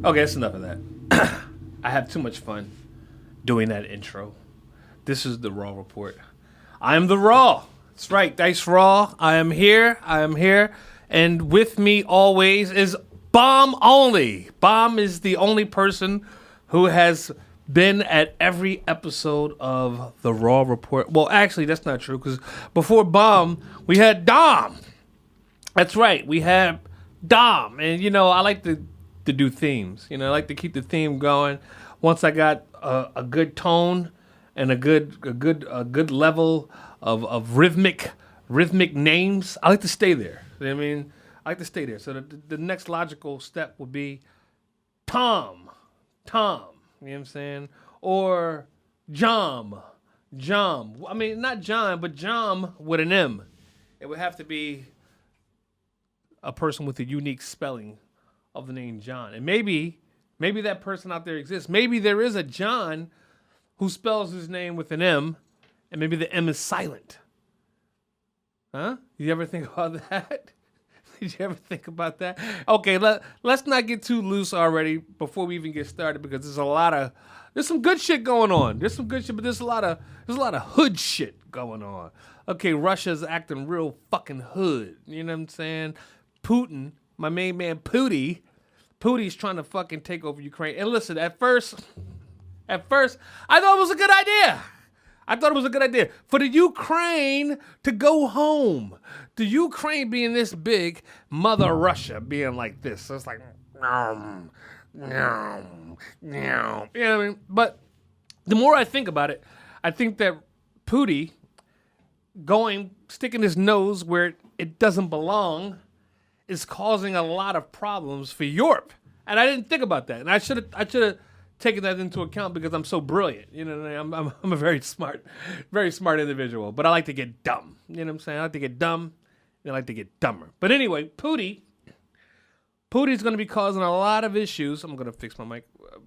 Okay, that's enough of that. I have too much fun doing that intro. This is the Raw Report. I am the Raw. That's right, Dice Raw. I am here. And with me always is Bomb only. Bomb is the only person who has been at every episode of the Raw Report. Well, actually, that's not true, because before Bomb, we had Dom. That's right, we had Dom. And, I like to do themes. I like to keep the theme going. Once I got a good tone and a good level of rhythmic names, I like to stay there. You know what I mean? I like to stay there. So the next logical step would be Tom. You know what I'm saying? Or Jom. I mean, not John, but Jom with an M. It would have to be a person with a unique spelling of the name John. And maybe that person out there exists. Maybe there is a John who spells his name with an M, and maybe the M is silent. Huh? You ever think about that? Did you ever think about that? Okay, let's not get too loose already before we even get started, because there's some good shit going on. There's some good shit, but there's a lot of hood shit going on. Okay, Russia's acting real fucking hood. You know what I'm saying? Putin, my main man Pooty's trying to fucking take over Ukraine. And listen, at first, I thought it was a good idea. For the Ukraine to go home. The Ukraine being this big, Mother Russia being like this. So it's like, no. You know what I mean? But the more I think about it, I think that Pooty sticking his nose where it doesn't belong is causing a lot of problems for Europe. And I didn't think about that. And I should have taken that into account, because I'm so brilliant. You know what I mean? I'm a very smart individual. But I like to get dumb. You know what I'm saying? I like to get dumb, and I like to get dumber. But anyway, Pooty's going to be causing a lot of issues. I'm going to fix my mic.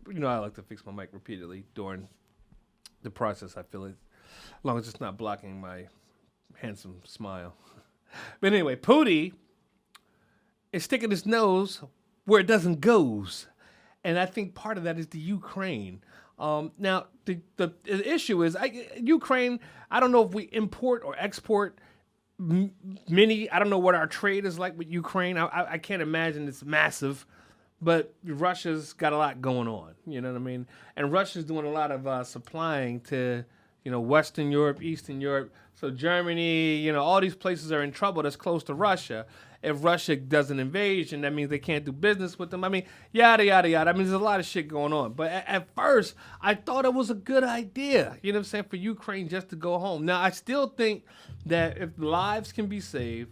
I like to fix my mic repeatedly during the process, I feel it. As long as it's not blocking my handsome smile. But anyway, Pooty is sticking his nose where it doesn't goes. And I think part of that is the Ukraine. Now, the issue is, Ukraine, I don't know if we import or export many. I don't know what our trade is like with Ukraine. I can't imagine it's massive. But Russia's got a lot going on. You know what I mean? And Russia's doing a lot of supplying to, Western Europe, Eastern Europe. So Germany, all these places are in trouble that's close to Russia. If Russia does an invasion, that means they can't do business with them. I mean, yada, yada, yada. I mean, there's a lot of shit going on. But at first, I thought it was a good idea, you know what I'm saying, for Ukraine just to go home. Now, I still think that if lives can be saved,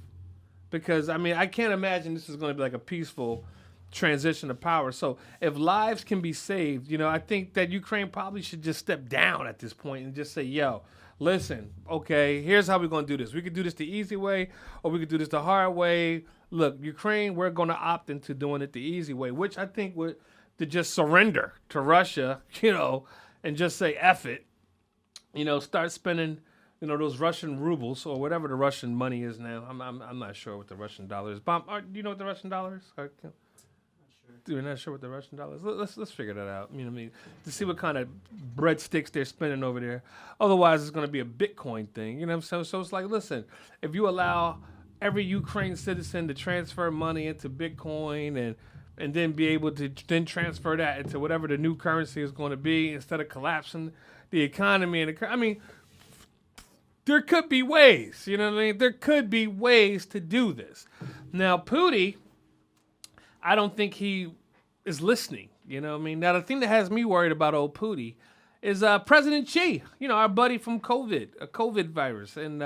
because, I can't imagine this is going to be like a peaceful transition of power. So if lives can be saved, I think that Ukraine probably should just step down at this point and just say, yo, listen, okay, here's how we're going to do this. We could do this the easy way, or we could do this the hard way. Look, Ukraine, we're going to opt into doing it the easy way, which I think would to just surrender to Russia, and just say F it. Start spending, those Russian rubles or whatever the Russian money is now. I'm not sure what the Russian dollar is. Do you know what the Russian dollar is? We're not sure what the Russian dollar is. Let's figure that out. You know what I mean? To see what kind of breadsticks they're spending over there. Otherwise, it's going to be a Bitcoin thing. You know what I'm saying? So it's like, listen, if you allow every Ukraine citizen to transfer money into Bitcoin and then be able to then transfer that into whatever the new currency is going to be, instead of collapsing the economy there could be ways. You know what I mean? There could be ways to do this. Now, Pooty, I don't think he is listening. You know what I mean? Now, the thing that has me worried about old Pooty is President Xi, our buddy from COVID virus. And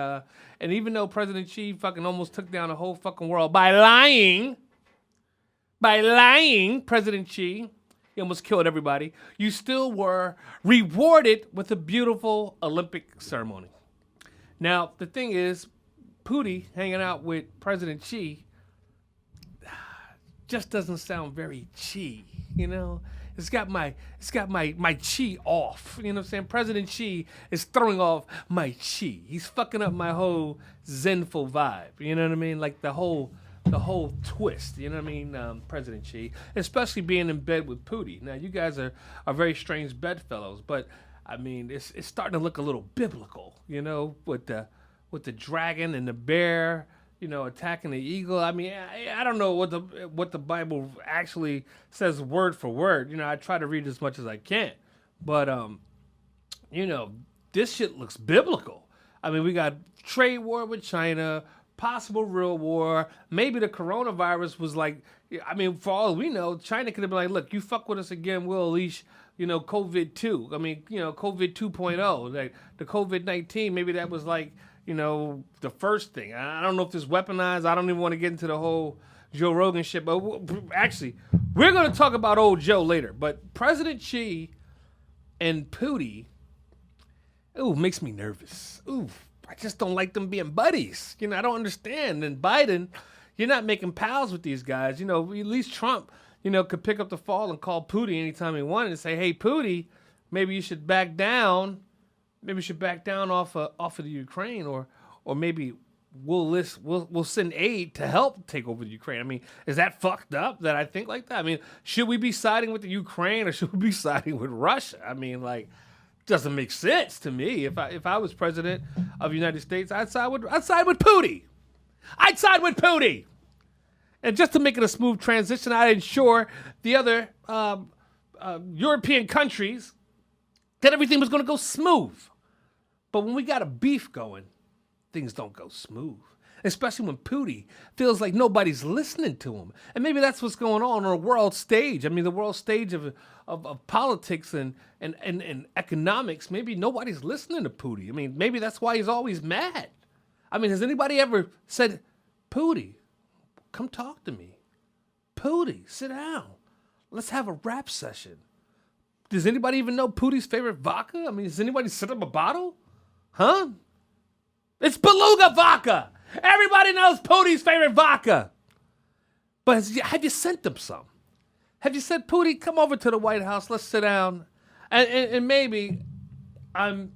even though President Xi fucking almost took down the whole fucking world by lying, President Xi, he almost killed everybody, you still were rewarded with a beautiful Olympic ceremony. Now, the thing is, Pooty hanging out with President Xi just doesn't sound very Xi, it's got my chi off. You know what I'm saying? President Xi is throwing off my chi. He's fucking up my whole Zenful vibe. You know what I mean? Like the whole twist. You know what I mean? President Xi, especially being in bed with Pooty. Now you guys are very strange bedfellows, but I mean it's starting to look a little biblical. You know, with the dragon and the bear. You know, attacking the eagle. I mean, I don't know what the Bible actually says word for word. You know, I try to read as much as I can, but you know, this shit looks biblical. I mean, we got trade war with China, possible real war. Maybe the coronavirus was like, I mean, for all we know, China could have been like, look, you fuck with us again, we'll unleash, you know, COVID 2. I mean, you know, COVID 2.0, like the COVID-19. Maybe that was like, you know, the first thing. I don't know if this weaponized. I don't even want to get into the whole Joe Rogan shit. But actually, we're going to talk about old Joe later. But President Xi and Pooty, ooh, makes me nervous. Ooh, I just don't like them being buddies. You know, I don't understand. And Biden, you're not making pals with these guys. You know, at least Trump, you know, could pick up the fall and call Pooty anytime he wanted and say, hey, Pooty, maybe you should back down. Maybe we should back down off of the Ukraine, or maybe we'll send aid to help take over the Ukraine. I mean, is that fucked up that I think like that? I mean, should we be siding with the Ukraine or should we be siding with Russia? I mean, like, doesn't make sense to me. If I was president of the United States, I'd side with Pooty. I'd side with Pooty. And just to make it a smooth transition, I'd ensure the other European countries that everything was going to go smooth. But when we got a beef going, things don't go smooth. Especially when Pooty feels like nobody's listening to him. And maybe that's what's going on a world stage. I mean, the world stage of politics and economics, maybe nobody's listening to Pooty. I mean, maybe that's why he's always mad. I mean, has anybody ever said, Pooty, come talk to me. Pooty, sit down. Let's have a rap session. Does anybody even know Pooty's favorite vodka? I mean, does anybody set up a bottle? Huh? It's Beluga vodka. Everybody knows Pooty's favorite vodka. But have you sent them some? Have you said, Pooty, come over to the White House. Let's sit down. And maybe I'm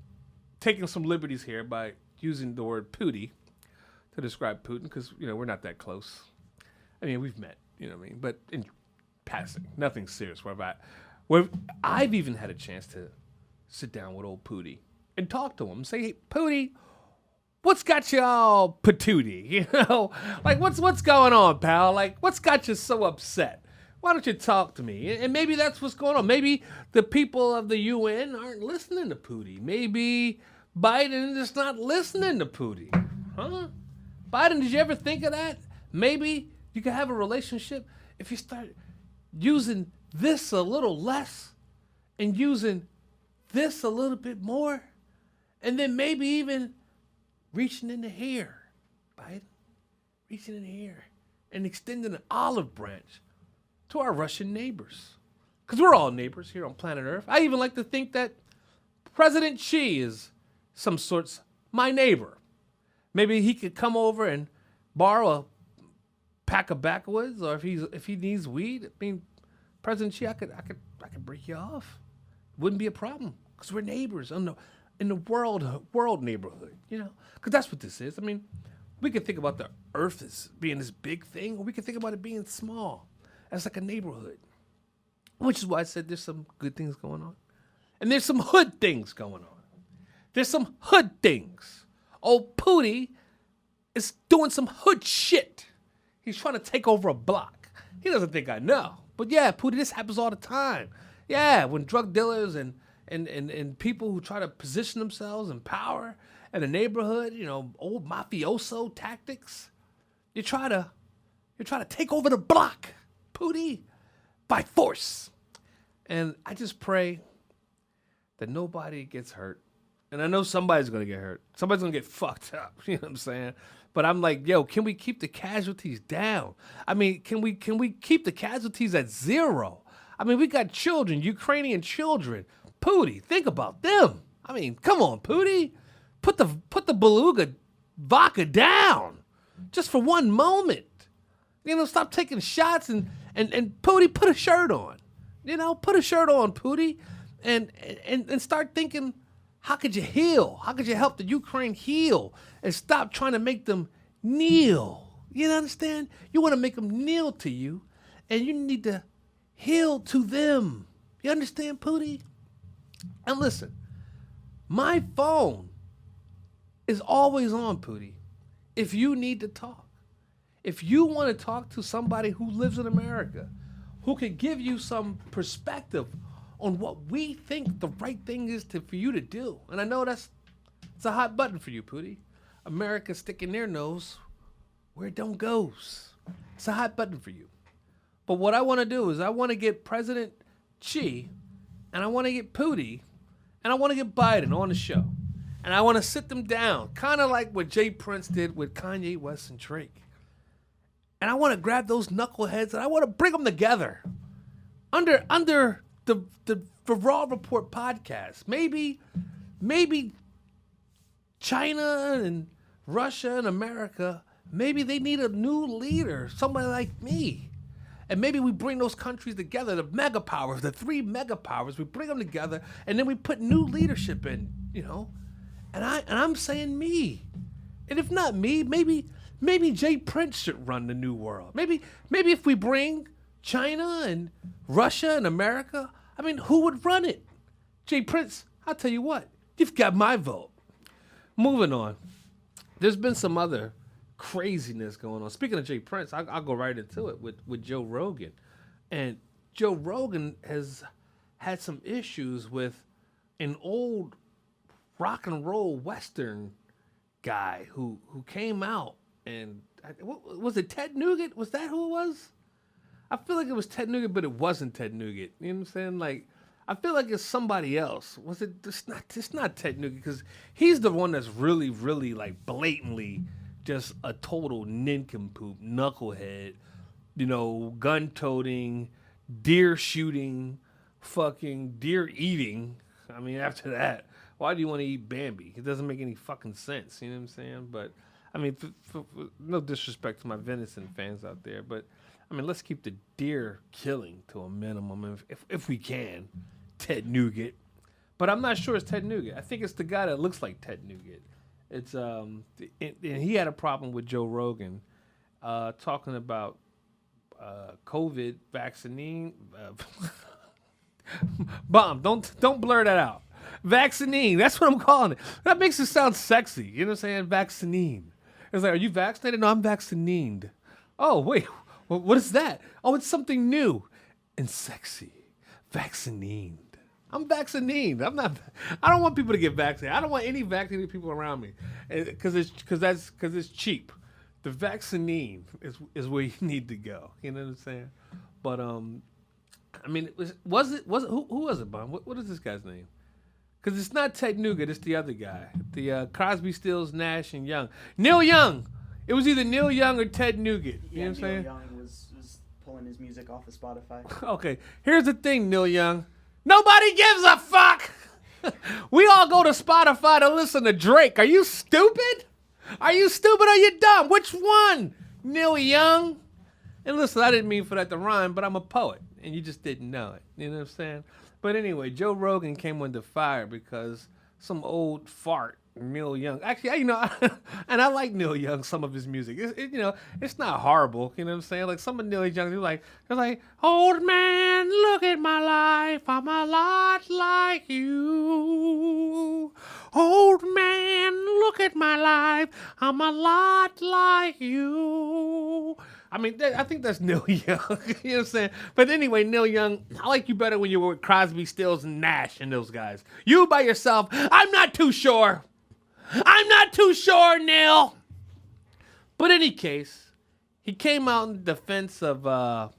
taking some liberties here by using the word Pooty to describe Putin because, you know, we're not that close. I mean, we've met, you know what I mean? But in passing, nothing serious. Where I've even had a chance to sit down with old Pooty and talk to him and say, hey, Pooty, what's got you all patooty? You know, like what's going on, pal? Like what's got you so upset? Why don't you talk to me? And maybe that's what's going on. Maybe the people of the UN aren't listening to Pooty. Maybe Biden is not listening to Pooty. Huh? Biden, did you ever think of that? Maybe you could have a relationship if you start using this a little less and using this a little bit more, and then maybe even reaching into here, Biden, reaching in here and extending an olive branch to our Russian neighbors. Because we're all neighbors here on planet Earth. I even like to think that President Xi is some sorts my neighbor. Maybe he could come over and borrow a pack of backwoods, or if he needs weed. I mean, President Xi, I could break you off. Wouldn't be a problem because we're neighbors in the world neighborhood, you know? Because that's what this is. I mean, we could think about the Earth as being this big thing, or we could think about it being small, as like a neighborhood. Which is why I said there's some good things going on, and there's some hood things going on. There's some hood things. Old Pooty is doing some hood shit. He's trying to take over a block. He doesn't think I know. But yeah, Pooty, this happens all the time. Yeah, when drug dealers and people who try to position themselves in power in the neighborhood, you know, old mafioso tactics, you try to take over the block, Pooty, by force. And I just pray that nobody gets hurt. And I know somebody's going to get hurt. Somebody's going to get fucked up. You know what I'm saying? But I'm like, yo, can we keep the casualties down? I mean, can we keep the casualties at zero? I mean, we got children, Ukrainian children. Pooty, think about them. I mean, come on, Pooty. Put the Beluga vodka down just for one moment. You know, stop taking shots and Pooty, put a shirt on. You know, put a shirt on, Pooty, and start thinking, how could you heal? How could you help the Ukraine heal and stop trying to make them kneel? You understand? You want to make them kneel to you, and you need to heal to them. You understand, Pooty? And listen, my phone is always on, Pooty, if you need to talk. If you want to talk to somebody who lives in America, who can give you some perspective on what we think the right thing is for you to do. And I know it's a hot button for you, Pooty. America's sticking their nose where it don't goes. It's a hot button for you. But what I want to do is I want to get President Xi, and I want to get Pooty, and I want to get Biden on the show. And I want to sit them down, kind of like what Jay Prince did with Kanye West and Drake. And I want to grab those knuckleheads and I want to bring them together under the Raw Report podcast. Maybe China and Russia and America, maybe they need a new leader, somebody like me. And maybe we bring those countries together, the mega powers, the 3 mega powers, we bring them together and then we put new leadership in, you know. And I'm saying me. And if not me, maybe Jay Prince should run the new world. Maybe if we bring China and Russia and America, I mean, who would run it? Jay Prince, I'll tell you what, you've got my vote. Moving on. There's been some other craziness going on. Speaking of Jay Prince, I'll go right into it with Joe Rogan. And Joe Rogan has had some issues with an old rock and roll Western guy who came out. And what, was it Ted Nugent? Was that who it was? I feel like it was Ted Nugent, but it wasn't Ted Nugent. You know what I'm saying? Like, I feel like it's somebody else. Was it? It's not Ted Nugent, because he's the one that's really, really like blatantly just a total nincompoop, knucklehead, you know, gun-toting, deer shooting, fucking deer eating. I mean, after that, why do you want to eat Bambi? It doesn't make any fucking sense. You know what I'm saying? But I mean, no disrespect to my venison fans out there, but I mean, let's keep the deer killing to a minimum if we can. Ted Nugent, but I'm not sure it's Ted Nugent. I think it's the guy that looks like Ted Nugent. It's and he had a problem with Joe Rogan talking about COVID vaccine. Bomb, don't blur that out. Vaccine, that's what I'm calling it. That makes it sound sexy. You know what I'm saying? Vaccine. It's like, are you vaccinated? No, I'm vaccinated. Oh, wait, what is that? Oh, it's something new and sexy. Vaccinated. I'm vaccinated. I don't want people to get vaccinated. I don't want any vaccinated people around me, because it's cheap. The vaccine is where you need to go. You know what I'm saying? But I mean, was it who was it, Bob? What is this guy's name? Because it's not Ted Nugent, it's the other guy. The Crosby, Stills, Nash, and Young. Neil Young. It was either Neil Young or Ted Nugent. You know what I'm saying? Neil Young was pulling his music off of Spotify. Okay, here's the thing, Neil Young. Nobody gives a fuck. We all go to Spotify to listen to Drake. Are you stupid? Are you stupid or are you dumb? Which one? Neil Young? And listen, I didn't mean for that to rhyme, but I'm a poet, and you just didn't know it. You know what I'm saying? But anyway, Joe Rogan came under fire because some old fart, Neil Young. Actually, you know, and I like Neil Young, some of his music. You know, it's not horrible. You know what I'm saying? Like some of Neil Young, they're like, old man, look at my life. I'm a lot like you. Old man, look at my life. I'm a lot like you. I mean, I think that's Neil Young. You know what I'm saying? But anyway, Neil Young, I like you better when you were with Crosby, Stills, and Nash and those guys. You by yourself, I'm not too sure. I'm not too sure, Neil. But in any case, he came out in defense of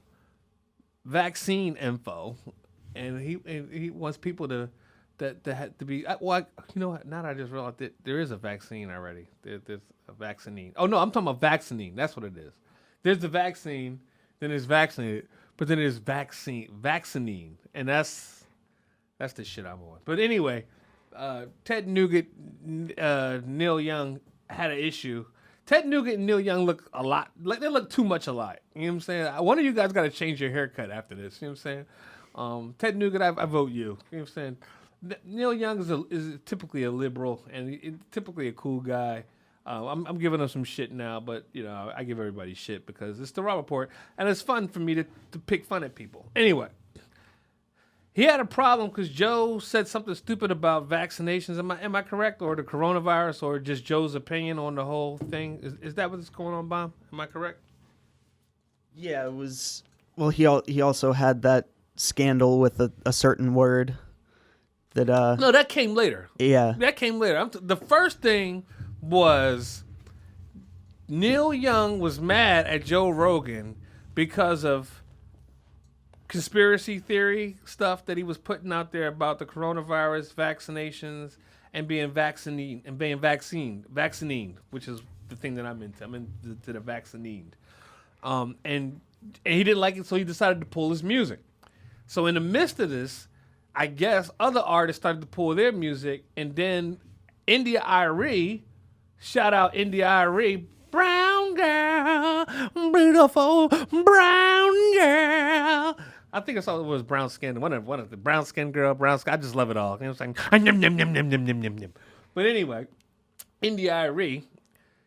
vaccine info, and he wants people to be. Well, you know what? Now that I just realized that there is a vaccine already. There's a vaccine. Oh no, I'm talking about vaccine. That's what it is. There's the vaccine, then there's vaccinated, but then there's vaccine, and that's the shit I'm on. But anyway, Ted Nugent, Neil Young had an issue. Ted Nugent and Neil Young look a lot, like they look too much alike. You know what I'm saying? One of you guys got to change your haircut after this. You know what I'm saying? Ted Nugent, I vote you. You know what I'm saying? Neil Young is typically a liberal and typically a cool guy. I'm giving him some shit now, but I give everybody shit because it's the Raw Report, and it's fun for me to pick fun at people. Anyway, he had a problem because Joe said something stupid about vaccinations. Am I correct, or the coronavirus, or just Joe's opinion on the whole thing? Is that what's going on, Bob? Am I correct? Yeah, it was. Well, he also had that scandal with a certain word. No, that came later. Yeah. That came later. The first thing was Neil Young was mad at Joe Rogan because of conspiracy theory stuff that he was putting out there about the coronavirus, vaccinations, and being vaccinated, which is the thing that I'm into. I'm into the vaccinated. And he didn't like it, so he decided to pull his music. So in the midst of this, I guess other artists started to pull their music, and then India Irie, shout out India Irie, brown girl, beautiful brown girl. I think I saw it was brown skin. One of the brown skin girl, brown skin. I just love it all. You know what I'm saying? But anyway, India Irie,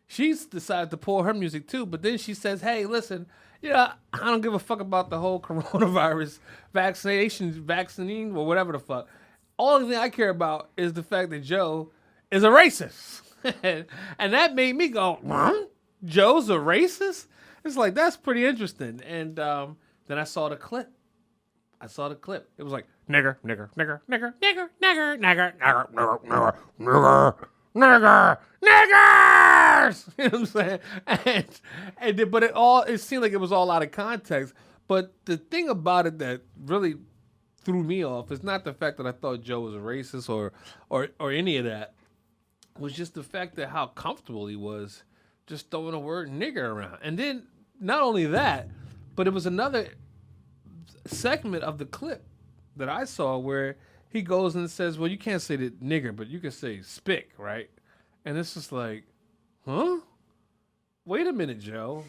she's decided to pull her music too, but then she says, hey, listen, I don't give a fuck about the whole coronavirus vaccine, or whatever the fuck. Only thing I care about is the fact that Joe is a racist. And that made me go, Joe's a racist? It's like, that's pretty interesting. And then I saw the clip. It was like, nigger, nigger, nigger, nigger, nigger, nigger, nigger, nigger, nigger, nigger, nigger, niggers! You know what I'm saying? But it seemed like it was all out of context. But the thing about it that really threw me off is not the fact that I thought Joe was a racist or any of that. It was just the fact that how comfortable he was just throwing the word nigger around. And then not only that, but it was another segment of the clip that I saw where he goes and says, well, you can't say the nigger, but you can say spick, right? And it's just like, huh? Wait a minute, Joe.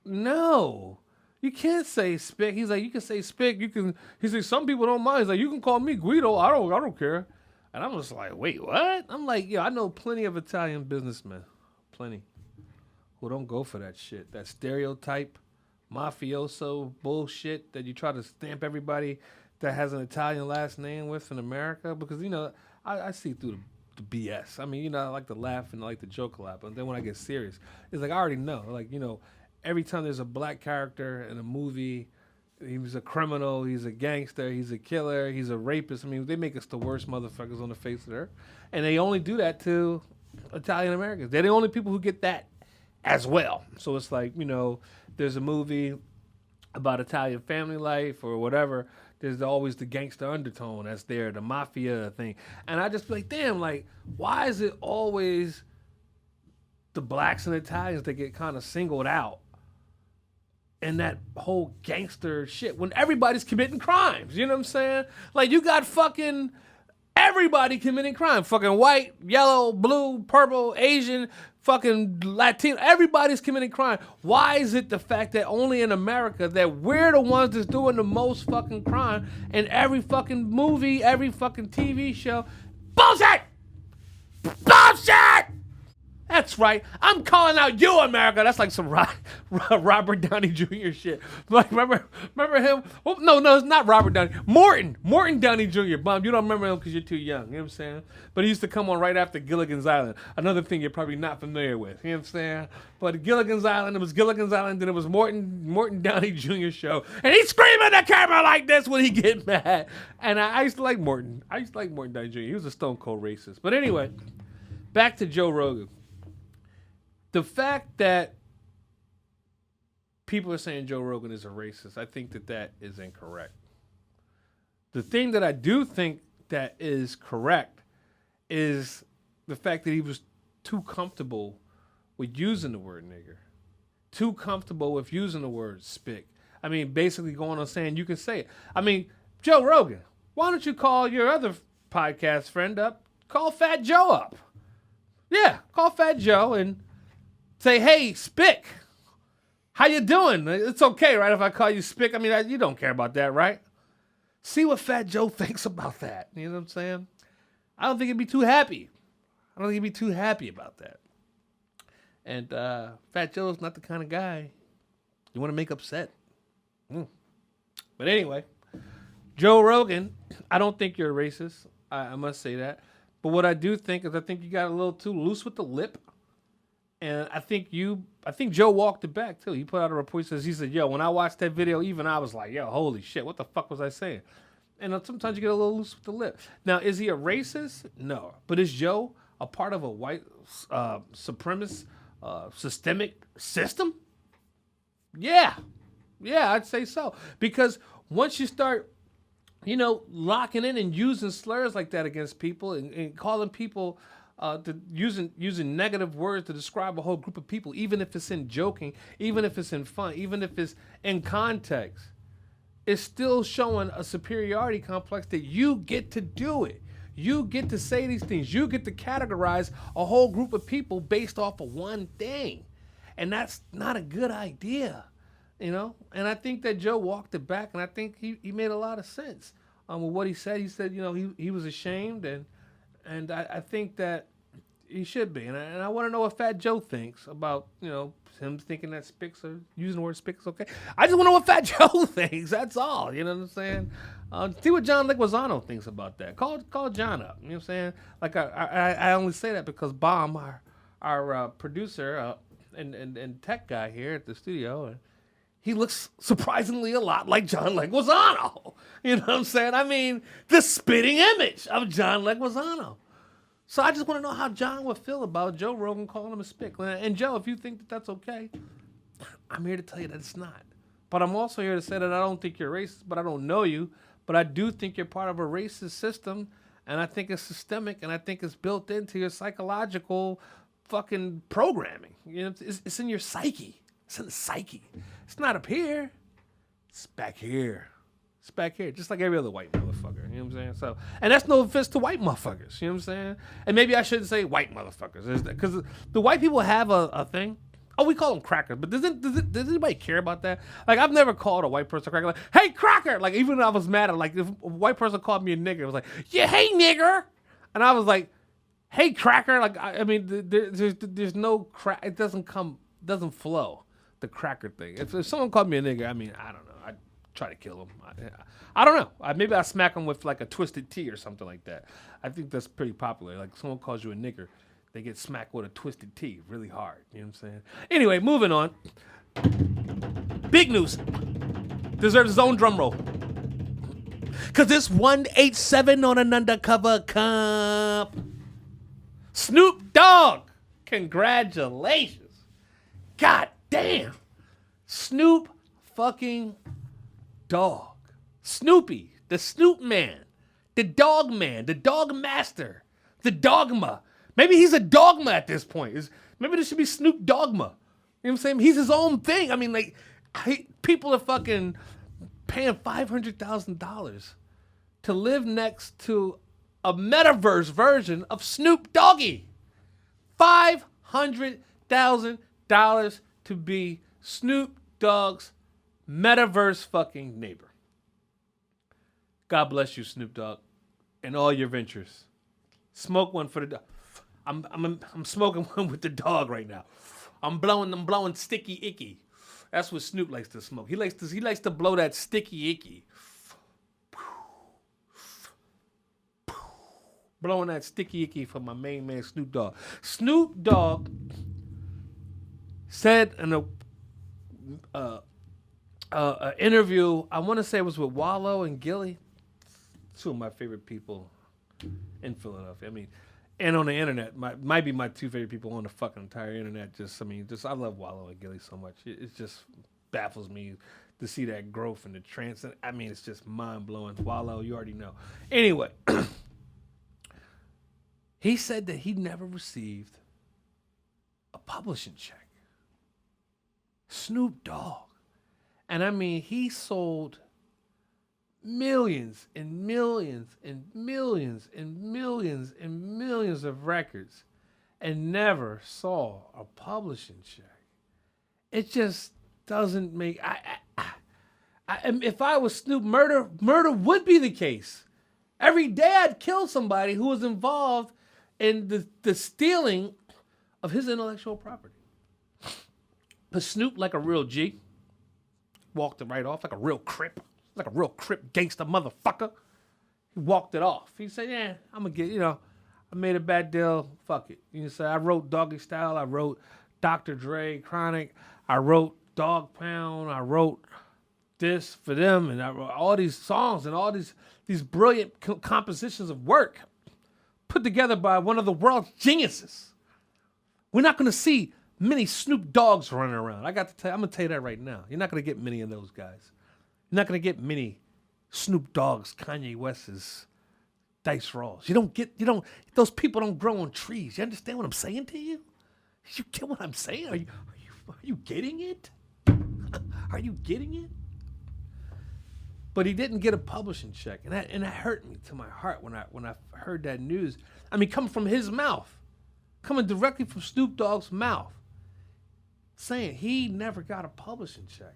No, you can't say spick. He's like, you can say spick. He's like, some people don't mind. He's like, you can call me Guido. I don't care. And I'm just like, wait, what? I'm like, I know plenty of Italian businessmen, plenty, who don't go for that shit. That stereotype, mafioso bullshit that you try to stamp everybody that has an Italian last name with in America. Because, I see through the BS. I mean, I like to laugh and I like to joke a lot. But then when I get serious, it's like, I already know. Like, every time there's a black character in a movie, he was a criminal, he's a gangster, he's a killer, he's a rapist. I mean, they make us the worst motherfuckers on the face of the earth. And they only do that to Italian Americans. They're the only people who get that as well. So it's like, there's a movie about Italian family life or whatever. There's always the gangster undertone that's there, the mafia thing. And I just be like, damn, like, why is it always the blacks and Italians that get kind of singled out? And that whole gangster shit when everybody's committing crimes. You know what I'm saying? Like, you got fucking everybody committing crime. Fucking white, yellow, blue, purple, Asian, fucking Latino. Everybody's committing crime. Why is it the fact that only in America that we're the ones that's doing the most fucking crime in every fucking movie, every fucking TV show? Bullshit! Bullshit! That's right. I'm calling out you, America. That's like some Robert Downey Jr. shit. Like, remember him? Oh, no, it's not Robert Downey. Morton Downey Jr. Bum, you don't remember him because you're too young. You know what I'm saying? But he used to come on right after Gilligan's Island. Another thing you're probably not familiar with. You know what I'm saying? But Gilligan's Island, it was Gilligan's Island, then it was Morton Downey Jr. show. And he's screaming at the camera like this when he get mad. And I used to like Morton. I used to like Morton Downey Jr. He was a stone cold racist. But anyway, back to Joe Rogan. The fact that people are saying Joe Rogan is a racist, I think that is incorrect. The thing that I do think that is correct is the fact that he was too comfortable with using the word nigger, too comfortable with using the word spick. I mean, basically going on saying you can say it. I mean, Joe Rogan, why don't you call your other podcast friend up? Call Fat Joe up. Yeah, call Fat Joe and say, hey, Spick, how you doing? It's okay, right, if I call you Spick? I mean, you don't care about that, right? See what Fat Joe thinks about that. You know what I'm saying? I don't think he'd be too happy. I don't think he'd be too happy about that. And Fat Joe's not the kind of guy you want to make upset. But anyway, Joe Rogan, I don't think you're a racist. I must say that. But what I do think is I think you got a little too loose with the lip. And I think Joe walked it back too. He put out a report, he said, yo, when I watched that video, even I was like, yo, holy shit, what the fuck was I saying? And sometimes you get a little loose with the lip. Now, is he a racist? No. But is Joe a part of a white supremacist systemic system? Yeah, I'd say so. Because once you start, locking in and using slurs like that against people and calling people, using negative words to describe a whole group of people, even if it's in joking, even if it's in fun, even if it's in context, it's still showing a superiority complex that you get to do it. You get to say these things. You get to categorize a whole group of people based off of one thing. And that's not a good idea, And I think that Joe walked it back, and I think he made a lot of sense with what he said. He said, he was ashamed, and I think that he should be. And I want to know what Fat Joe thinks about, him thinking that spics are, using the word spics, okay? I just want to know what Fat Joe thinks. That's all. You know what I'm saying? See what John Leguizamo thinks about that. Call John up. You know what I'm saying? Like, I only say that because Bomb, our producer and tech guy here at the studio, he looks surprisingly a lot like John Leguizamo. You know what I'm saying? I mean, the spitting image of John Leguizamo. So I just want to know how John would feel about Joe Rogan calling him a spick. And Joe, if you think that that's okay, I'm here to tell you that it's not. But I'm also here to say that I don't think you're racist, but I don't know you. But I do think you're part of a racist system, and I think it's systemic, and I think it's built into your psychological fucking programming. It's in your psyche. It's in the psyche. It's not up here. It's back here. It's back here, just like every other white motherfucker. You know what I'm saying? So, and that's no offense to white motherfuckers. You know what I'm saying? And maybe I shouldn't say white motherfuckers, because the white people have a thing. Oh, we call them crackers, but does anybody care about that? Like, I've never called a white person a cracker. Like, hey, cracker! Like, even when I was mad, like, if a white person called me a nigger, it was like, yeah, hey, nigger! And I was like, hey, cracker! Like, I mean, there's no crack. It doesn't flow, the cracker thing. If someone called me a nigger, I mean, I don't know. I'd try to kill him. I don't know. Maybe I smack him with, like, a twisted tea or something like that. I think that's pretty popular. Like, someone calls you a nigger, they get smacked with a twisted T really hard. You know what I'm saying? Anyway, moving on. Big news. Deserves his own drum roll. Because it's 187 on an undercover comp. Snoop Dogg. Congratulations. God damn. Snoop fucking Dogg. Snoopy. The Snoop man. The Dog man. The Dog master. The Dogma. Maybe he's a dogma at this point. Maybe this should be Snoop Dogma. You know what I'm saying? He's his own thing. I mean, like, people are fucking paying $500,000 to live next to a metaverse version of Snoop Doggy. $500,000 to be Snoop Dogg's metaverse fucking neighbor. God bless you, Snoop Dogg, and all your ventures. Smoke one for the dog. I'm smoking one with the dog right now. I'm blowing sticky icky. That's what Snoop likes to smoke. He likes to blow that sticky icky. Blowing that sticky icky for my main man Snoop Dogg. Snoop Dogg said in a interview, I want to say it was with Wallow and Gilly, two of my favorite people in Philadelphia. I mean, and on the internet, might be my two favorite people on the fucking entire internet. I love Wallow and Gilly so much. It just baffles me to see that growth and the trans. I mean, it's just mind blowing. Wallow, you already know. Anyway, he said that he never received a publishing check. Snoop Dogg, and I mean, he sold millions and millions and millions and millions and millions of records and never saw a publishing check. It just doesn't make... If I was Snoop, murder would be the case. Every day I'd kill somebody who was involved in the stealing of his intellectual property. But Snoop, like a real G, walked it right off, like a real Crip gangster motherfucker. He walked it off. He said, yeah, I'm going to get, I made a bad deal, fuck it. You say, I wrote Doggy Style, I wrote Dr. Dre, Chronic, I wrote Dog Pound, I wrote this for them, and I wrote all these songs and all these brilliant compositions of work put together by one of the world's geniuses. We're not going to see many Snoop Doggs running around. I'm going to tell you that right now. You're not going to get many of those guys. You're not going to get many Snoop Dogg's, Kanye West's, Dice Rawls. Those people don't grow on trees. You understand what I'm saying to you? You get what I'm saying? Are you getting it? Are you getting it? But he didn't get a publishing check, and that hurt me to my heart when I heard that news. I mean, coming from his mouth, coming directly from Snoop Dogg's mouth, saying he never got a publishing check.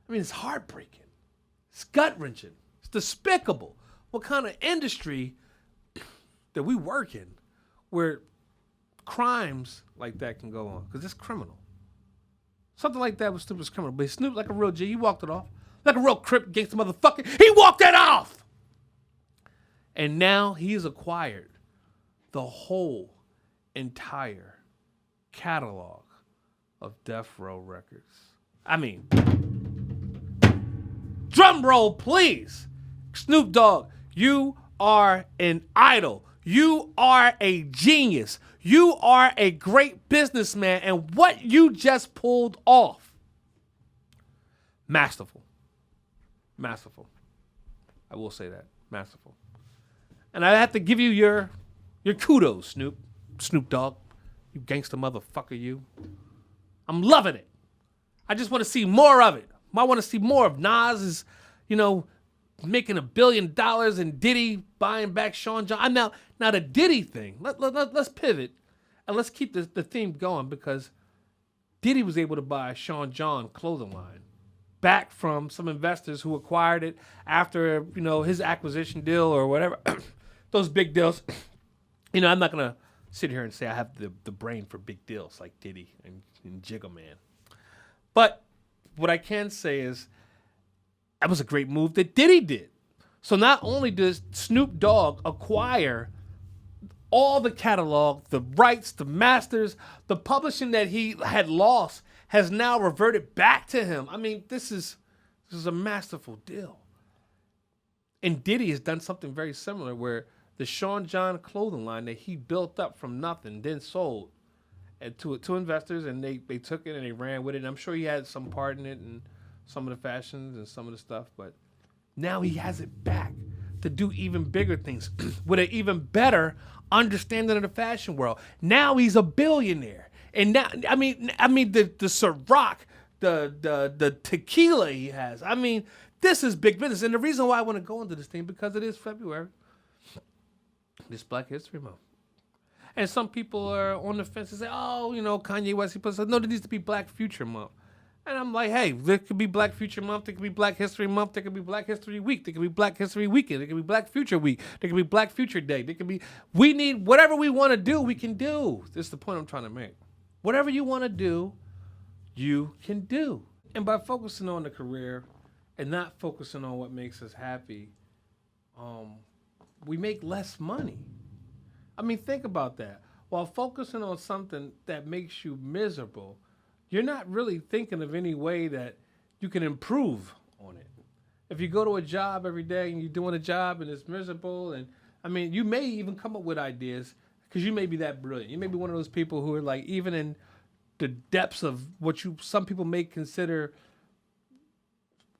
I mean, it's heartbreaking. It's gut-wrenching. It's despicable. What kind of industry that we work in where crimes like that can go on? Because it's criminal. Something like that was Snoop was criminal. But Snoop, like a real G, he walked it off. Like a real Crip gangster motherfucker, he walked it off! And now he's acquired the whole entire catalog of Death Row Records. I mean, drum roll, please. Snoop Dogg, you are an idol. You are a genius. You are a great businessman. And what you just pulled off, masterful. Masterful. I will say that. Masterful. And I have to give you your kudos, Snoop Dogg. You gangster motherfucker, you. I'm loving it. I just want to see more of it. I want to see more of Nas is, making $1 billion and Diddy buying back Sean John. Now the Diddy thing, let's pivot and let's keep the theme going, because Diddy was able to buy Sean John clothing line back from some investors who acquired it after, his acquisition deal or whatever. Those big deals. I'm not going to sit here and say I have the brain for big deals like Diddy and Jigga Man. But what I can say is that was a great move that Diddy did. So not only does Snoop Dogg acquire all the catalog, the rights, the masters, the publishing that he had lost has now reverted back to him. I mean, this is a masterful deal. And Diddy has done something very similar, where the Sean John clothing line that he built up from nothing, then sold to investors, and they took it and they ran with it. And I'm sure he had some part in it and some of the fashions and some of the stuff, but now he has it back to do even bigger things with an even better understanding of the fashion world. Now he's a billionaire. And now, I mean the Ciroc, the tequila he has. I mean, this is big business. And the reason why I want to go into this thing, because it is February. It's Black History Month. And some people are on the fence and say, Kanye West, he said, no, there needs to be Black Future Month. And I'm like, hey, there could be Black Future Month, there could be Black History Month, there could be Black History Week, there could be Black History Weekend, there could be Black Future Week, there could be Black Future Day, we need whatever we want to do, we can do. This is the point I'm trying to make. Whatever you want to do, you can do. And by focusing on the career and not focusing on what makes us happy, we make less money. I mean, think about that. While focusing on something that makes you miserable, you're not really thinking of any way that you can improve on it. If you go to a job every day and you're doing a job and it's miserable, and I mean, you may even come up with ideas because you may be that brilliant. You may be one of those people who are like, even in the depths of what some people may consider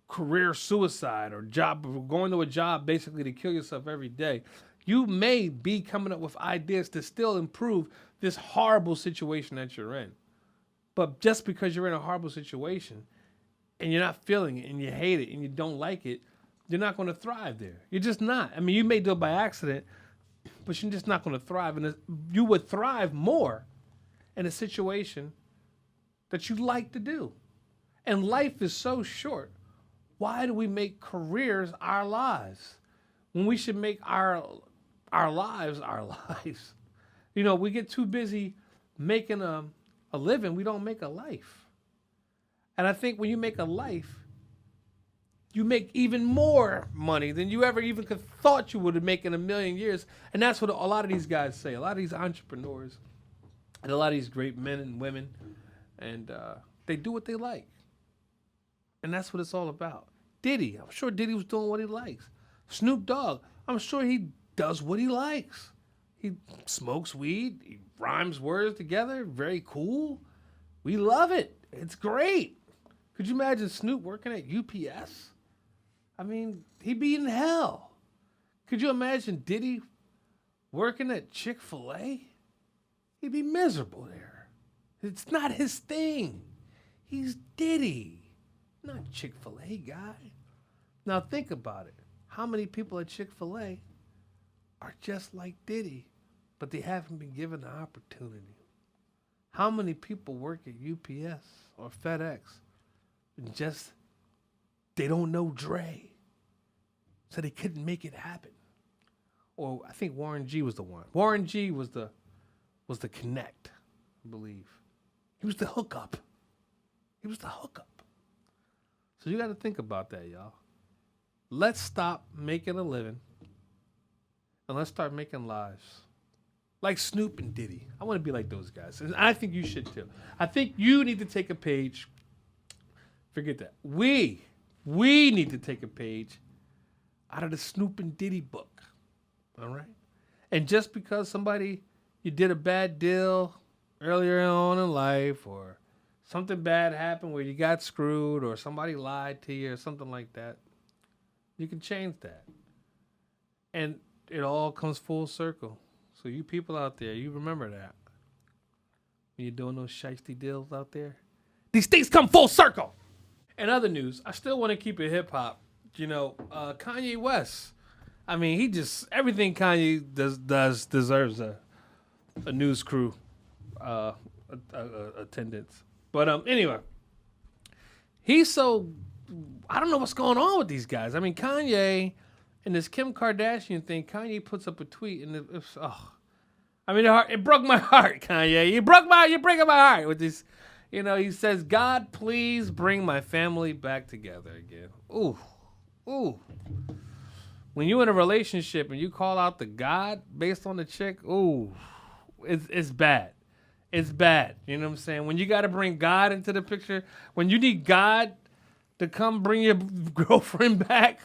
career suicide or going to a job basically to kill yourself every day. You may be coming up with ideas to still improve this horrible situation that you're in. But just because you're in a horrible situation and you're not feeling it and you hate it and you don't like it, you're not going to thrive there. You're just not. I mean, you may do it by accident, but you're just not going to thrive. And you would thrive more in a situation that you like to do. And life is so short. Why do we make careers our lives when we should make our lives our lives? You know, we get too busy making a living. We don't make a life. And I think when you make a life, you make even more money than you ever even could thought you would make in a million years. And that's what a lot of these guys say. A lot of these entrepreneurs and a lot of these great men and women, and they do what they like. And that's what it's all about. Diddy, I'm sure Diddy was doing what he likes. Snoop Dogg, I'm sure he does what he likes. He smokes weed, he rhymes words together, very cool. We love it. It's great. Could you imagine Snoop working at UPS? I mean, he'd be in hell. Could you imagine Diddy working at Chick-fil-A? He'd be miserable there. It's not his thing. He's Diddy, not Chick-fil-A guy. Now think about it. How many people at Chick-fil-A are just like Diddy, but they haven't been given the opportunity? How many people work at UPS or FedEx and just, they don't know Dre, so they couldn't make it happen? Or I think Warren G was the one. Warren G was the connect, I believe. He was the hookup. He was the hookup. So you got to think about that, y'all. Let's stop making a living and let's start making lives. Like Snoop and Diddy. I want to be like those guys. And I think you should too. I think you need to take a page. Forget that. We need to take a page out of the Snoop and Diddy book. All right? And just because you did a bad deal earlier on in life, or something bad happened where you got screwed, or somebody lied to you or something like that, you can change that. And it all comes full circle. So you people out there, you remember that. When you're doing those shiesty deals out there, these things come full circle. In other news, I still want to keep it hip hop. You know, Kanye West. I mean, everything Kanye does deserves a news crew attendance. But anyway, I don't know what's going on with these guys. I mean, Kanye and this Kim Kardashian thing, Kanye puts up a tweet and it broke my heart, Kanye. You're breaking my heart with this. You know, he says, "God, please bring my family back together again." Ooh. When you're in a relationship and you call out to God based on the chick, ooh, it's bad. It's bad. You know what I'm saying? When you got to bring God into the picture, when you need God to come bring your girlfriend back,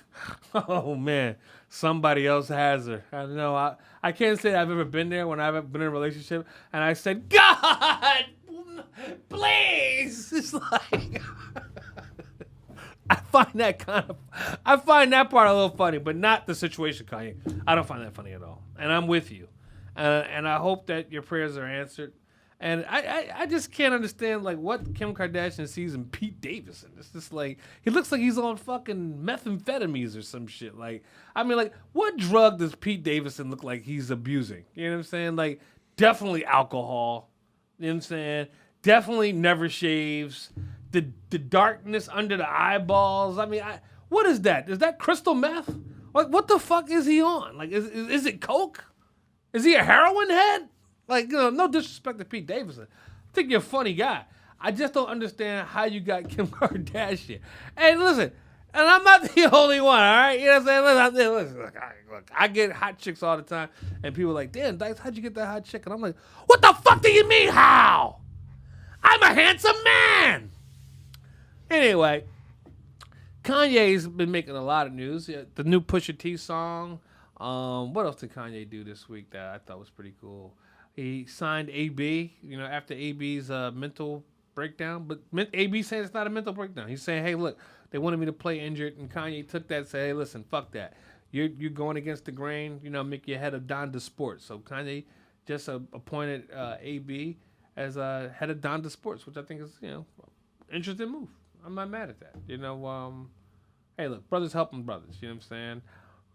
oh man, somebody else has her. I know. I can't say I've ever been there when I've been in a relationship and I said, "God, please." It's like I find that part a little funny, but not the situation, Kanye. I don't find that funny at all, and I'm with you, and I hope that your prayers are answered. And I just can't understand like what Kim Kardashian sees in Pete Davidson. It's just like he looks like he's on fucking methamphetamines or some shit. Like, I mean, like, what drug does Pete Davidson look like he's abusing? You know what I'm saying? Like, definitely alcohol. You know what I'm saying? Definitely never shaves. The darkness under the eyeballs. I mean, what is that? Is that crystal meth? Like, what the fuck is he on? Like, is it coke? Is he a heroin head? Like, you know, no disrespect to Pete Davidson. I think you're a funny guy. I just don't understand how you got Kim Kardashian. Hey, listen, and I'm not the only one, all right? You know what I'm saying? Listen, look, I get hot chicks all the time, and people are like, "Damn, Dice, how'd you get that hot chick?" And I'm like, what the fuck do you mean, how? I'm a handsome man. Anyway, Kanye's been making a lot of news. The new Pusha T song. What else did Kanye do this week that I thought was pretty cool? He signed AB, you know, after AB's mental breakdown. But AB saying it's not a mental breakdown. He's saying, hey, look, they wanted me to play injured. And Kanye took that and said, hey, listen, fuck that. You're going against the grain, you know, make you head of Donda Sports. So Kanye just appointed AB as head of Donda Sports, which I think is, you know, interesting move. I'm not mad at that. You know, hey, look, brothers helping brothers. You know what I'm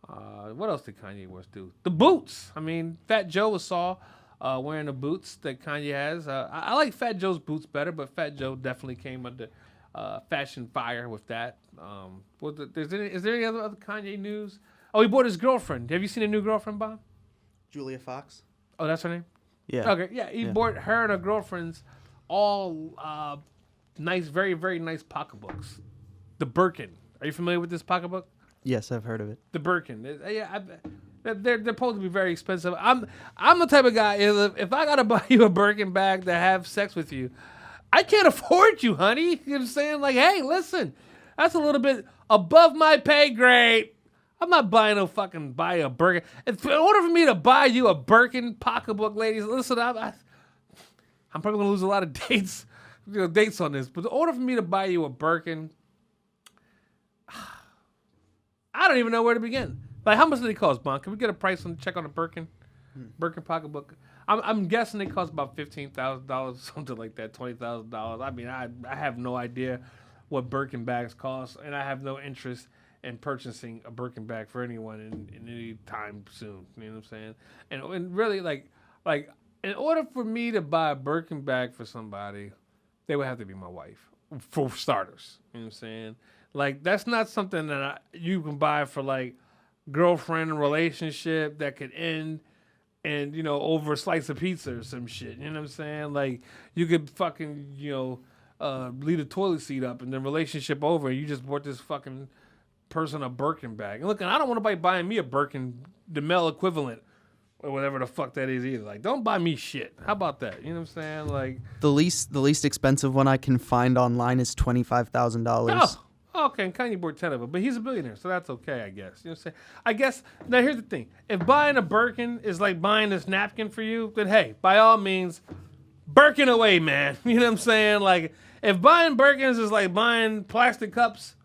saying? What else did Kanye West do? The boots. I mean, Fat Joe was saw wearing the boots that Kanye has. I like Fat Joe's boots better, but Fat Joe definitely came under fashion fire with that. Is there any other Kanye news? Oh, he bought his girlfriend. Have you seen a new girlfriend, Bob? Julia Fox. Oh, that's her name? Yeah. Okay, yeah. He bought her and her girlfriend's all nice, very, very nice pocketbooks. The Birkin. Are you familiar with this pocketbook? Yes, I've heard of it. The Birkin. They're supposed to be very expensive. I'm the type of guy, if I got to buy you a Birkin bag to have sex with you, I can't afford you, honey. You know what I'm saying? Like, hey, listen, that's a little bit above my pay grade. I'm not buying buy a Birkin. In order for me to buy you a Birkin pocketbook, ladies, listen, I'm probably going to lose a lot of dates on this. But in order for me to buy you a Birkin, I don't even know where to begin. Like, how much do they cost, Bon? Can we get a price check on a Birkin pocketbook? I'm guessing they cost about $15,000, something like that, $20,000. I mean, I have no idea what Birkin bags cost, and I have no interest in purchasing a Birkin bag for anyone in any time soon. You know what I'm saying? And really, like in order for me to buy a Birkin bag for somebody, they would have to be my wife, for starters. You know what I'm saying? Like, that's not something that you can buy for, like, girlfriend relationship that could end and, over a slice of pizza or some shit. You know what I'm saying? Like, you could fucking, leave the toilet seat up and then relationship over and you just bought this fucking person a Birkin bag. And look, I don't want anybody buying me a Birkin, the male equivalent, or whatever the fuck that is either. Like, don't buy me shit. How about that? You know what I'm saying? Like, the least expensive one I can find online is $25,000. Oh, okay, and Kanye bought 10 of them, but he's a billionaire, so that's okay, I guess. You know what I'm saying? I guess, now here's the thing. If buying a Birkin is like buying this napkin for you, then hey, by all means, Birkin away, man. You know what I'm saying? Like, if buying Birkins is like buying plastic cups,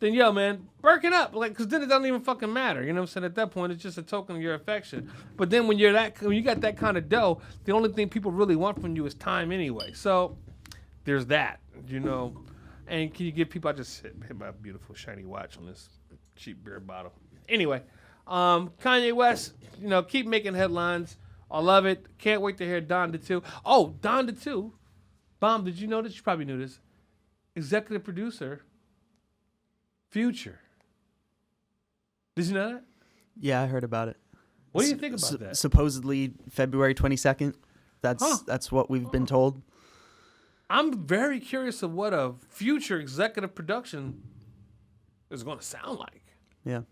then yo, man, Birkin up. Like, because then it doesn't even fucking matter. You know what I'm saying? At that point, it's just a token of your affection. But then when you got that kind of dough, the only thing people really want from you is time anyway. So, there's that, And can you give people? I just hit my beautiful shiny watch on this cheap beer bottle. Anyway, Kanye West, keep making headlines. I love it. Can't wait to hear Don the 2. Oh, Don the 2. Bomb, did you know this? You probably knew this. Executive producer, Future. Did you know that? Yeah, I heard about it. What do you think about that? Supposedly February 22nd. That's what we've been told. I'm very curious of what a future executive production is going to sound like. Yeah.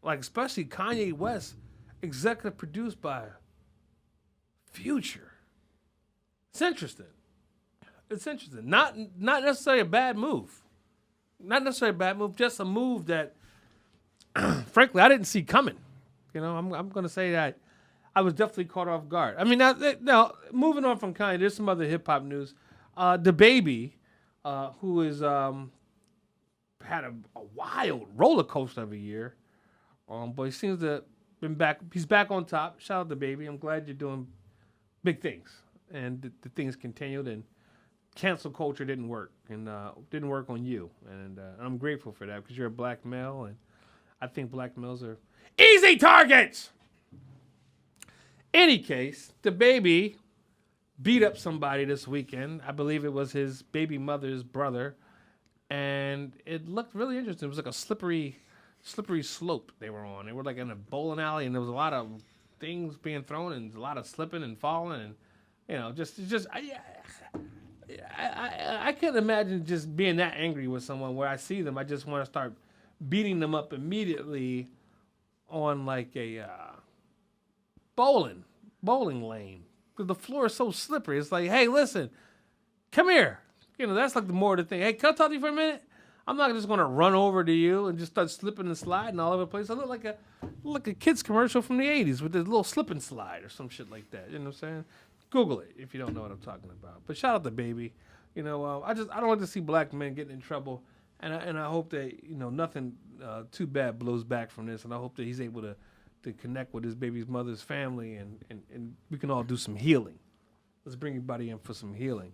Like, especially Kanye West, executive produced by Future. It's interesting. Not necessarily a bad move. Just a move that, frankly, I didn't see coming. I'm going to say that I was definitely caught off guard. I mean, now moving on from Kanye, there's some other hip-hop news. The baby, who is had a wild roller coaster of a year, but he seems to been back. He's back on top. Shout out to baby. I'm glad you're doing big things, and the things continued. And cancel culture didn't work, and didn't work on you. And I'm grateful for that because you're a black male, and I think black males are easy targets. Any case, the baby beat up somebody this weekend. I believe it was his baby mother's brother. And it looked really interesting. It was like a slippery slope they were on. They were like in a bowling alley, and there was a lot of things being thrown and a lot of slipping and falling. And, I can't imagine just being that angry with someone where I see them. I just want to start beating them up immediately on like a bowling lane. The floor is so slippery. It's like, hey, listen, come here. That's like the more of the thing. Hey, can I talk to you for a minute? I'm not just going to run over to you and just start slipping and sliding all over the place. I look like a kid's commercial from the 80s with this little slip and slide or some shit like that. You know what I'm saying? Google it if you don't know what I'm talking about. But shout out to baby. I don't like to see black men getting in trouble. And I hope that, nothing too bad blows back from this. And I hope that he's able to connect with his baby's mother's family and we can all do some healing. Let's bring everybody in for some healing.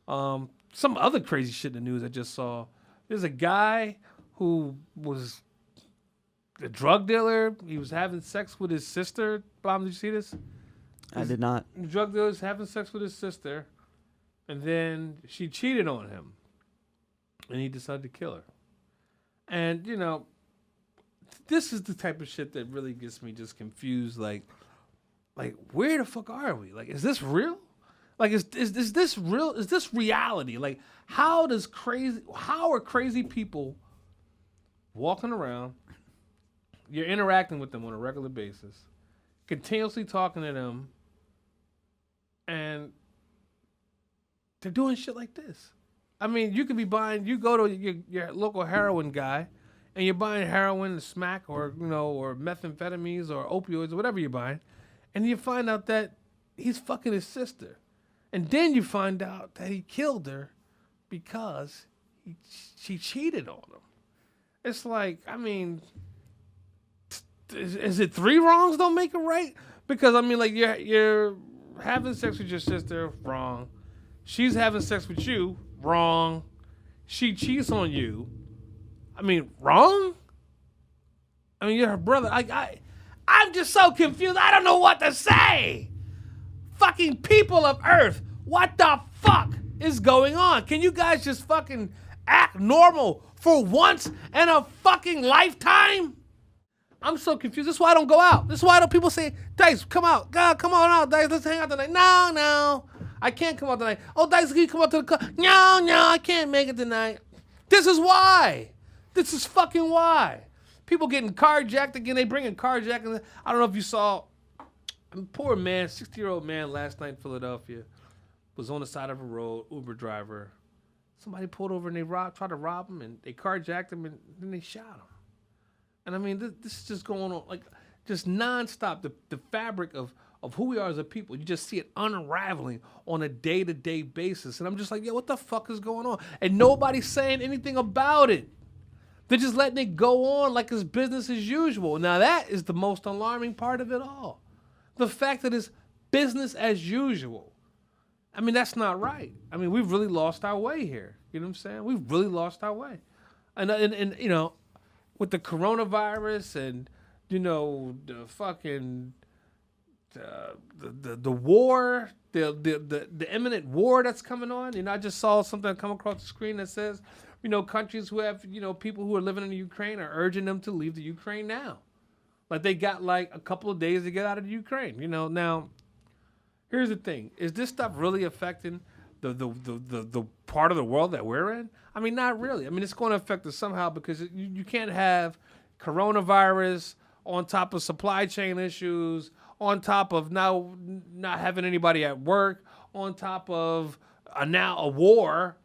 Some other crazy shit in the news I just saw. There's a guy who was a drug dealer. He was having sex with his sister. Bob, did you see this? I did not. The drug dealer was having sex with his sister, and then she cheated on him. and he decided to kill her. And, you know, this is the type of shit that really gets me just confused. Like where the fuck are we? Like, is this real? Like, is this real? Is this reality? Like, how are crazy people walking around? You're interacting with them on a regular basis, continuously talking to them, and they're doing shit like this. I mean, you go to your local heroin guy, and you're buying heroin and smack or methamphetamines or opioids or whatever you're buying, and you find out that he's fucking his sister. And then you find out that he killed her because she cheated on him. It's like, I mean, is it three wrongs don't make it right? Because, I mean, like, you're having sex with your sister, wrong. She's having sex with you, wrong. She cheats on you, I mean, wrong? I mean, you're her brother. I'm just so confused. I don't know what to say. Fucking people of Earth, what the fuck is going on? Can you guys just fucking act normal for once in a fucking lifetime? I'm so confused. This is why I don't go out. This is why people say, Dice, come out. God, come on out, Dice. Let's hang out tonight. No. I can't come out tonight. Oh, Dice, can you come out to the club? No, I can't make it tonight. This is why. This is fucking why. People getting carjacked again. They bringing carjacking. I don't know if you saw a poor man, 60-year-old man last night in Philadelphia was on the side of a road, Uber driver. Somebody pulled over and they tried to rob him, and they carjacked him, and then they shot him. And I mean, this is just going on, like, just nonstop. The fabric of who we are as a people, you just see it unraveling on a day-to-day basis. And I'm just like, yo, what the fuck is going on? And nobody's saying anything about it. They're just letting it go on like it's business as usual. Now, that is the most alarming part of it all. The fact that it's business as usual. I mean, that's not right. I mean, we've really lost our way here. You know what I'm saying? We've really lost our way. And you know, with the coronavirus and, you know, the fucking the war, the imminent war that's coming on. You know, I just saw something come across the screen that says, you know, countries who have, you know, people who are living in the Ukraine are urging them to leave the Ukraine now. Like, they got like a couple of days to get out of the Ukraine. You know, now, here's the thing. Is this stuff really affecting the part of the world that we're in? I mean, not really. I mean, it's going to affect us somehow because you can't have coronavirus on top of supply chain issues, on top of now not having anybody at work, on top of now a war.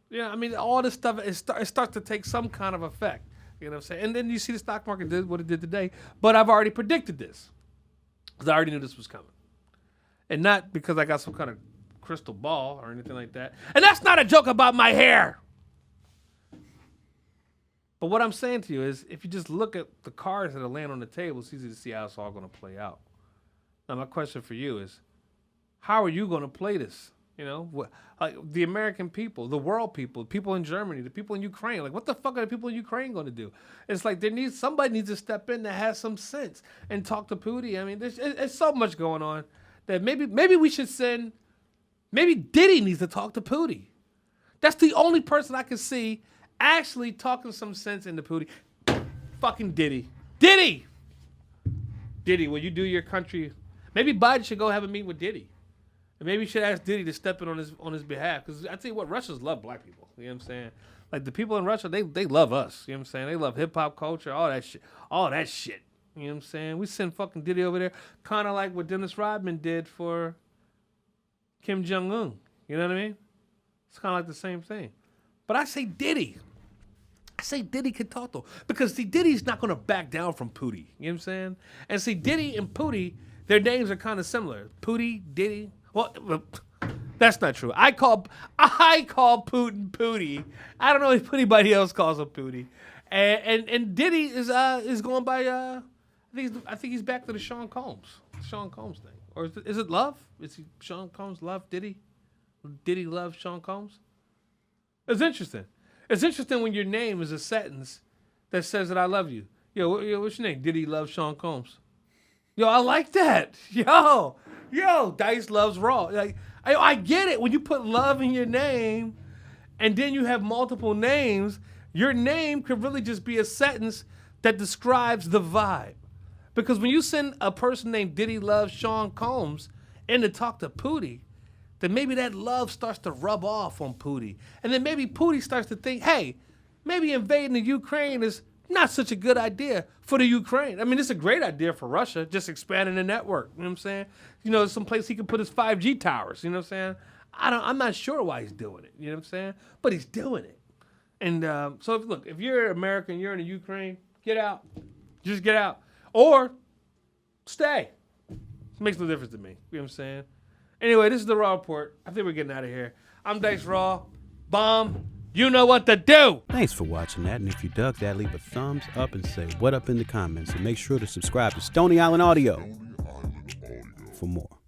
Yeah, I mean, all this stuff, it starts to take some kind of effect. You know what I'm saying? And then you see the stock market did what it did today. But I've already predicted this because I already knew this was coming. And not because I got some kind of crystal ball or anything like that. And that's not a joke about my hair. But what I'm saying to you is, if you just look at the cards that are laying on the table, it's easy to see how it's all going to play out. Now, my question for you is, how are you going to play this? You know, like the American people, the world people, people in Germany, the people in Ukraine. Like, what the fuck are the people in Ukraine going to do? It's like somebody needs to step in that has some sense and talk to Pooty. I mean, there's so much going on that maybe we should maybe Diddy needs to talk to Pooty. That's the only person I can see actually talking some sense into Pooty. Fucking Diddy. Diddy, will you do your country? Maybe Biden should go have a meeting with Diddy. And maybe you should ask Diddy to step in on his behalf. Because I tell you what, Russians love black people. You know what I'm saying? Like, the people in Russia, they love us. You know what I'm saying? They love hip-hop culture, all that shit. All that shit. You know what I'm saying? We send fucking Diddy over there, kind of like what Dennis Rodman did for Kim Jong-un. You know what I mean? It's kind of like the same thing. But I say Diddy. Could talk to him. Because, see, Diddy's not going to back down from Pooty. You know what I'm saying? And see, Diddy and Pooty, their names are kind of similar. Pooty, Diddy. Well, that's not true. I call Putin Pooty. I don't know if anybody else calls him Pooty. And Diddy is going by I think he's back to the Sean Combs thing. Or is it Love? Is he Sean Combs love Diddy? Diddy love Sean Combs? It's interesting. It's interesting when your name is a sentence that says that I love you. Yo, what's your name? Diddy love Sean Combs. Yo, I like that. Yo, Dice loves Raw. Like, I get it when you put love in your name, and then you have multiple names, your name could really just be a sentence that describes the vibe. Because when you send a person named Diddy Love Sean Combs in to talk to Pooty, then maybe that love starts to rub off on Pooty. And then maybe Pooty starts to think, hey, maybe invading the Ukraine is not such a good idea for the Ukraine. I mean, it's a great idea for Russia, just expanding the network. You know what I'm saying? You know, someplace he can put his 5G towers. You know what I'm saying? I'm not sure why he's doing it. You know what I'm saying? But he's doing it. And so, if you're American, you're in the Ukraine, get out. Just get out. Or stay. It makes no difference to me. You know what I'm saying? Anyway, this is the Raw Report. I think we're getting out of here. I'm Dice Raw. Bomb. You know what to do. Thanks for watching that. And if you dug that, leave a thumbs up and say what up in the comments. And make sure to subscribe to Stony Island Audio for more.